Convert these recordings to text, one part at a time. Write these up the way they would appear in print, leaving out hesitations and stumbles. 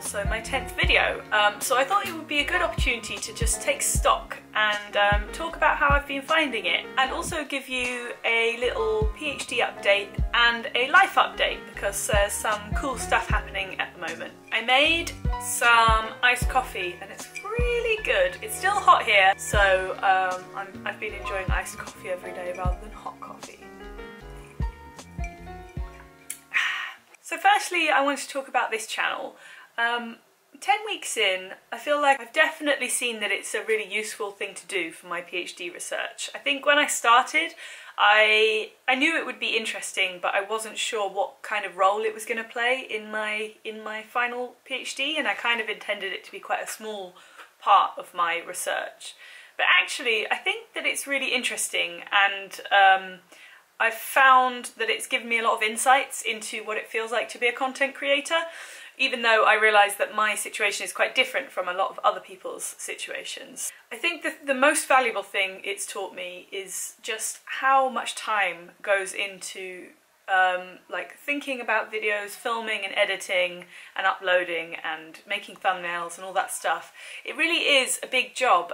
also my 10th video. So I thought it would be a good opportunity to just take stock and talk about how I've been finding it, and also give you a little PhD update and a life update, because there's some cool stuff happening at the moment. I made some iced coffee and it's really good. It's still hot here, so I've been enjoying iced coffee every day rather than hot coffee. So firstly, I wanted to talk about this channel. 10 weeks in, I feel like I've definitely seen that it's a really useful thing to do for my PhD research. I think when I started, I knew it would be interesting, but I wasn't sure what kind of role it was going to play in my final PhD, and I kind of intended it to be quite a small part of my research. But actually, I think that it's really interesting, and I've found that it's given me a lot of insights into what it feels like to be a content creator, even though I realise that my situation is quite different from a lot of other people's situations. I think that the most valuable thing it's taught me is just how much time goes into like thinking about videos, filming and editing and uploading and making thumbnails and all that stuff. It really is a big job.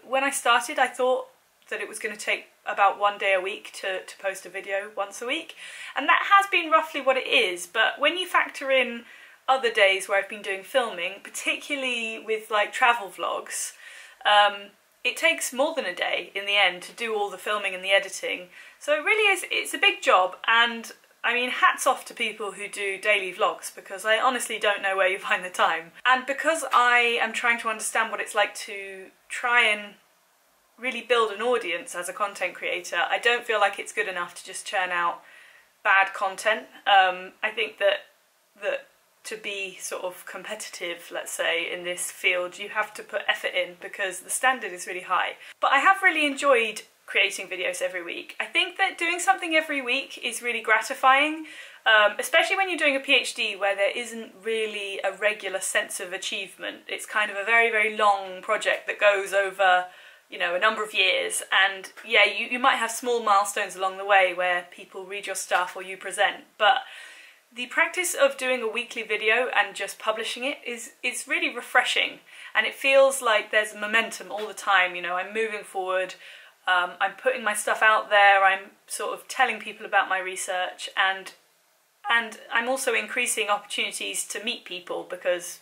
When I started, I thought that it was going to take about 1 day a week to post a video once a week, and that has been roughly what it is. But when you factor in other days where I've been doing filming, particularly with like travel vlogs, it takes more than a day in the end to do all the filming and the editing. So it really is, it's a big job, and I mean, hats off to people who do daily vlogs, because I honestly don't know where you find the time. And because I am trying to understand what it's like to try and really build an audience as a content creator, I don't feel like it's good enough to just churn out bad content. I think that to be sort of competitive, let's say, in this field, you have to put effort in, because the standard is really high. But I have really enjoyed creating videos every week. I think that doing something every week is really gratifying, especially when you're doing a PhD where there isn't really a regular sense of achievement. It's kind of a very, very long project that goes over, you know, a number of years, and yeah, you might have small milestones along the way where people read your stuff or you present, but the practice of doing a weekly video and just publishing it is really refreshing, and it feels like there's momentum all the time. You know, I'm moving forward, I'm putting my stuff out there, I'm sort of telling people about my research, and I'm also increasing opportunities to meet people, because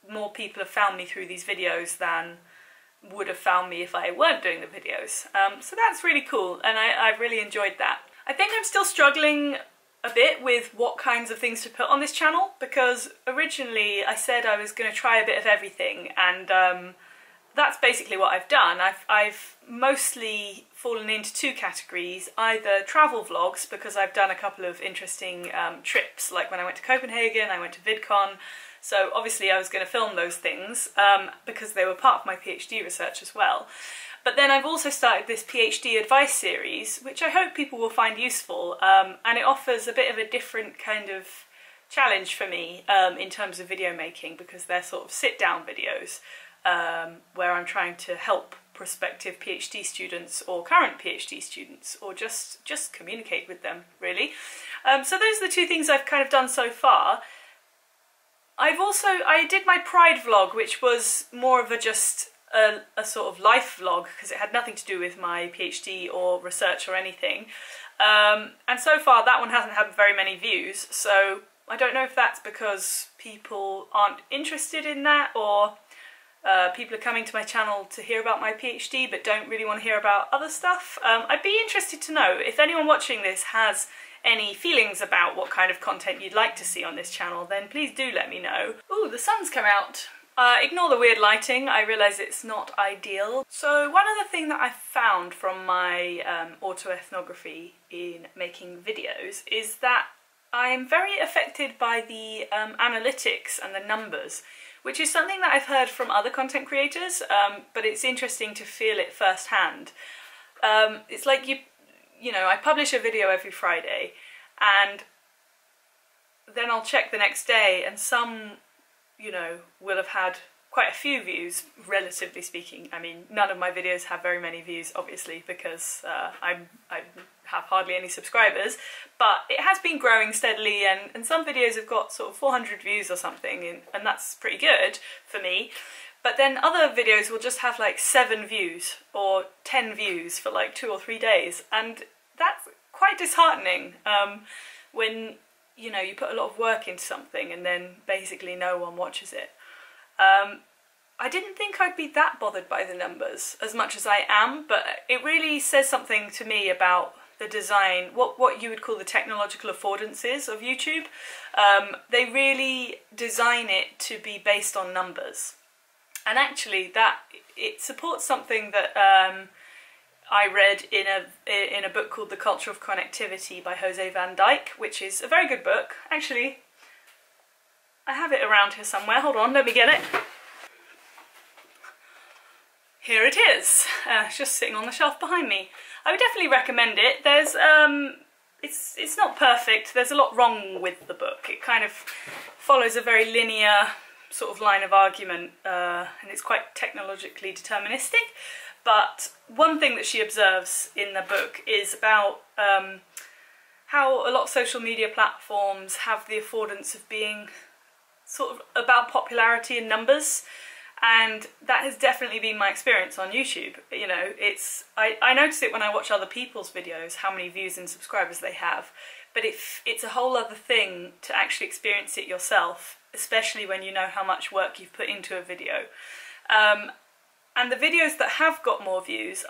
more people have found me through these videos than would have found me if I weren't doing the videos. So that's really cool, and I've really enjoyed that. I think I'm still struggling a bit with what kinds of things to put on this channel, because originally I said I was going to try a bit of everything, and that's basically what I've done. I've mostly fallen into two categories: either travel vlogs, because I've done a couple of interesting trips, like when I went to Copenhagen, I went to VidCon. So obviously I was going to film those things because they were part of my PhD research as well. But then I've also started this PhD advice series, which I hope people will find useful, and it offers a bit of a different kind of challenge for me in terms of video making, because they're sort of sit-down videos where I'm trying to help prospective PhD students or current PhD students, or just communicate with them, really. So those are the two things I've kind of done so far. I did my Pride vlog, which was more of just a sort of life vlog, because it had nothing to do with my PhD or research or anything. And so far that one hasn't had very many views, so I don't know if that's because people aren't interested in that, or people are coming to my channel to hear about my PhD but don't really want to hear about other stuff. I'd be interested to know if anyone watching this has any feelings about what kind of content you'd like to see on this channel, then please do let me know. Ooh, the sun's come out. Ignore the weird lighting, I realise it's not ideal. So one other thing that I've found from my autoethnography in making videos is that I'm very affected by the analytics and the numbers, which is something that I've heard from other content creators, but it's interesting to feel it firsthand. It's like you know, I publish a video every Friday, and then I'll check the next day, and some, you know, will have had quite a few views, relatively speaking. I mean, none of my videos have very many views, obviously, because I have hardly any subscribers, but it has been growing steadily, and some videos have got sort of 400 views or something, and that's pretty good for me. But then other videos will just have like 7 views or 10 views for like 2 or 3 days, and that's quite disheartening when, you know, you put a lot of work into something and then basically no one watches it. I didn't think I'd be that bothered by the numbers as much as I am, but it really says something to me about the design, what you would call the technological affordances of YouTube. They really design it to be based on numbers. And actually it supports something that I read in a book called The Culture of Connectivity by Jose van Dyke, which is a very good book. Actually, I have it around here somewhere. Hold on, let me get it. Here it is. It's just sitting on the shelf behind me. I would definitely recommend it. There's it's not perfect. There's a lot wrong with the book. It kind of follows a very linear sort of line of argument, and it's quite technologically deterministic. But one thing that she observes in the book is about how a lot of social media platforms have the affordance of being sort of about popularity and numbers, and that has definitely been my experience on YouTube. You know, I notice it when I watch other people's videos, how many views and subscribers they have, but it's a whole other thing to actually experience it yourself, especially when you know how much work you've put into a video. And the videos that have got more views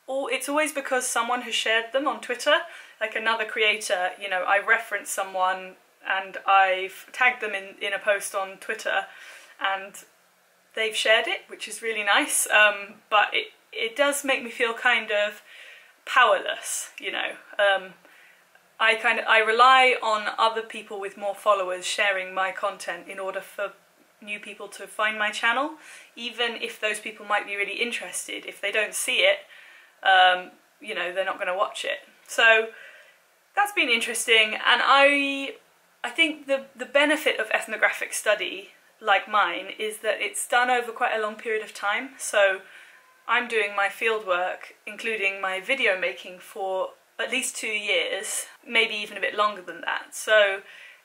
it's always because someone has shared them on Twitter, like another creator. You know, I reference someone and I've tagged them in a post on Twitter and they've shared it, which is really nice, but it does make me feel kind of powerless, you know. I rely on other people with more followers sharing my content in order for new people to find my channel, even if those people might be really interested. If they don't see it, you know, they're not going to watch it. So that's been interesting, and I think the benefit of ethnographic study, like mine, is that it's done over quite a long period of time. So I'm doing my field work, including my video making, for at least 2 years, maybe even a bit longer than that. So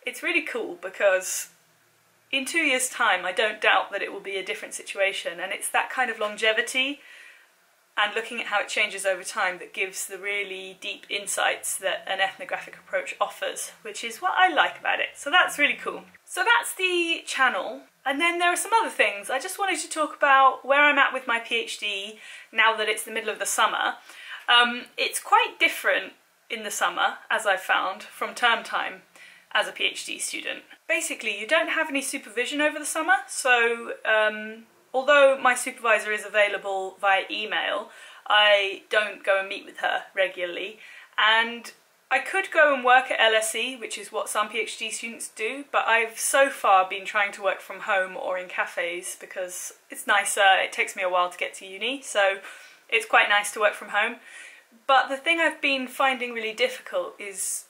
it's really cool, because in 2 years' time I don't doubt that it will be a different situation, and it's that kind of longevity and looking at how it changes over time that gives the really deep insights that an ethnographic approach offers, which is what I like about it. So that's really cool. So that's the channel. And then there are some other things. I just wanted to talk about where I'm at with my PhD now that it's the middle of the summer. It's quite different in the summer, as I've found, from term time as a PhD student. Basically, you don't have any supervision over the summer, so although my supervisor is available via email, I don't go and meet with her regularly, and I could go and work at LSE, which is what some PhD students do, but I've so far been trying to work from home or in cafes because it's nicer. It takes me a while to get to uni, so it's quite nice to work from home. But the thing I've been finding really difficult is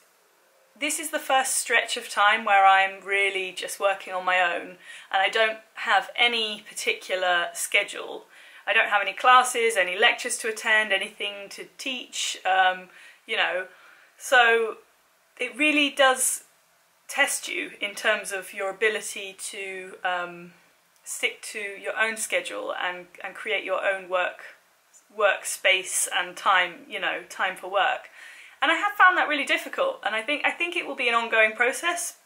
this is the first stretch of time where I'm really just working on my own, and I don't have any particular schedule. I don't have any classes, any lectures to attend, anything to teach, you know. So it really does test you in terms of your ability to stick to your own schedule and create your own workspace and time, you know, time for work. And I have found that really difficult, and I think it will be an ongoing process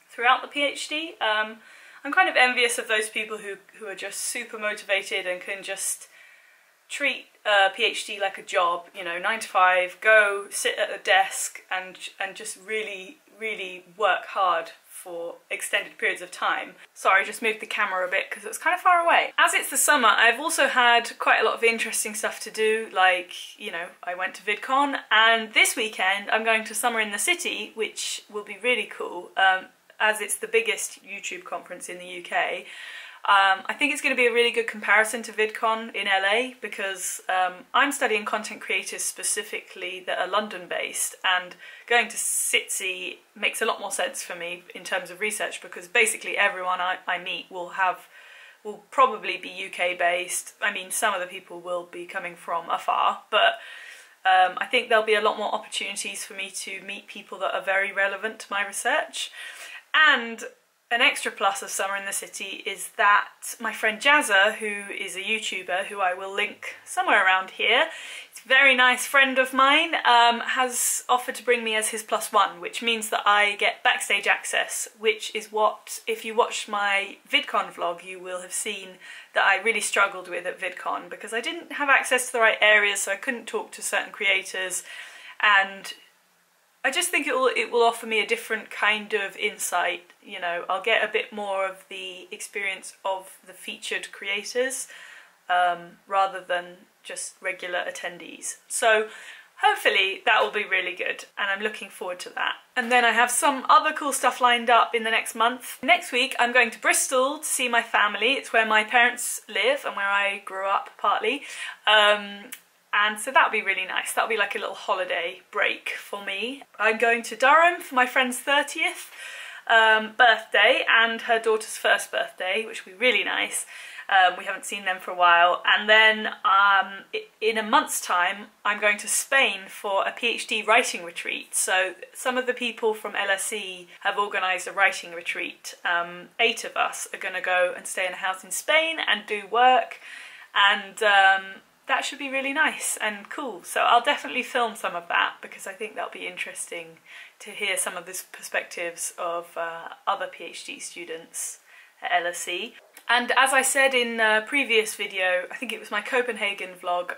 throughout the PhD. I'm kind of envious of those people who are just super motivated and can just treat a PhD like a job, you know, 9 to 5, go sit at a desk and just really, really work hard for extended periods of time. Sorry, I just moved the camera a bit because it was kind of far away. As it's the summer, I've also had quite a lot of interesting stuff to do, like, you know, I went to VidCon, and this weekend I'm going to Summer in the City, which will be really cool, as it's the biggest YouTube conference in the UK. I think it's going to be a really good comparison to VidCon in LA, because I'm studying content creators specifically that are London-based, and going to SITSI makes a lot more sense for me in terms of research, because basically everyone I meet will have will probably be UK based. I mean, some of the people will be coming from afar, but I think there'll be a lot more opportunities for me to meet people that are very relevant to my research. And an extra plus of Summer in the City is that my friend Jazza, who is a YouTuber who I will link somewhere around here, it's a very nice friend of mine, has offered to bring me as his +1, which means that I get backstage access, which is what, if you watched my VidCon vlog, you will have seen that I really struggled with at VidCon, because I didn't have access to the right areas, so I couldn't talk to certain creators, and I just think it will offer me a different kind of insight. You know, I'll get a bit more of the experience of the featured creators rather than just regular attendees. So hopefully that will be really good, and I'm looking forward to that. And then I have some other cool stuff lined up in the next month. Next week I'm going to Bristol to see my family. It's where my parents live and where I grew up partly. And so that'll be really nice. That'll be like a little holiday break for me. I'm going to Durham for my friend's 30th birthday and her daughter's first birthday, which will be really nice. We haven't seen them for a while. And then in a month's time, I'm going to Spain for a PhD writing retreat. So some of the people from LSE have organised a writing retreat. 8 of us are going to go and stay in a house in Spain and do work. And that should be really nice and cool. So I'll definitely film some of that, because I think that'll be interesting to hear some of the perspectives of other PhD students at LSE. And as I said in a previous video, I think it was my Copenhagen vlog,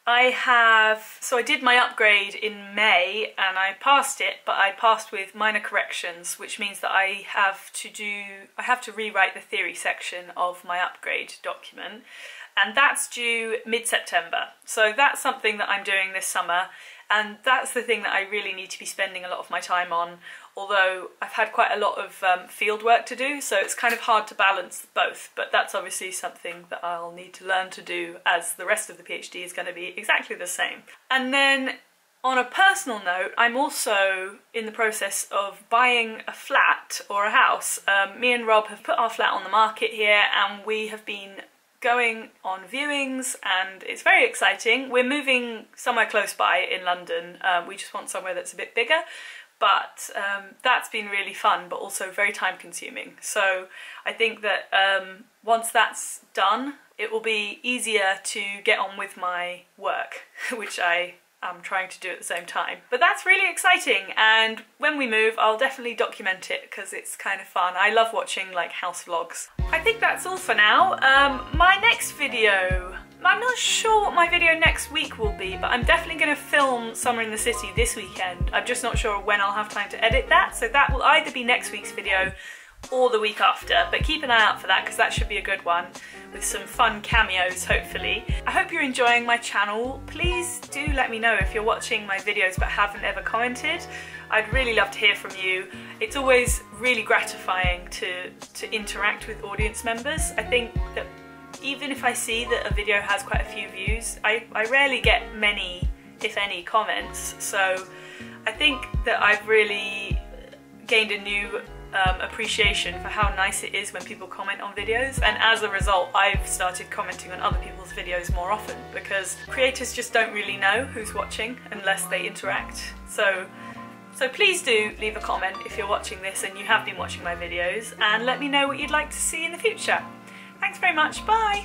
I did my upgrade in May and I passed it, but I passed with minor corrections, which means that I have to rewrite the theory section of my upgrade document. And that's due mid-September. So that's something that I'm doing this summer, and that's the thing that I really need to be spending a lot of my time on, although I've had quite a lot of field work to do, so it's kind of hard to balance both, but that's obviously something that I'll need to learn to do, as the rest of the PhD is going to be exactly the same. And then on a personal note, I'm also in the process of buying a flat or a house. Me and Rob have put our flat on the market here, and we have been going on viewings, and it's very exciting. We're moving somewhere close by in London. We just want somewhere that's a bit bigger, but that's been really fun, but also very time consuming. So I think that once that's done, it will be easier to get on with my work, which I'm trying to do at the same time. But that's really exciting, and when we move I'll definitely document it, because it's kind of fun. I love watching like house vlogs. I think that's all for now. My next video, I'm not sure what my video next week will be, but I'm definitely going to film Summer in the City this weekend. I'm just not sure when I'll have time to edit that, so that will either be next week's video or the week after, but keep an eye out for that, because that should be a good one with some fun cameos, hopefully. I hope you're enjoying my channel. Please do let me know if you're watching my videos but haven't ever commented. I'd really love to hear from you. It's always really gratifying to interact with audience members. I think that even if I see that a video has quite a few views, I rarely get many, if any, comments. So I think that I've really gained a new appreciation for how nice it is when people comment on videos, and as a result I've started commenting on other people's videos more often, because creators just don't really know who's watching unless they interact. So please do leave a comment if you're watching this and you have been watching my videos, and let me know what you'd like to see in the future. Thanks very much, bye!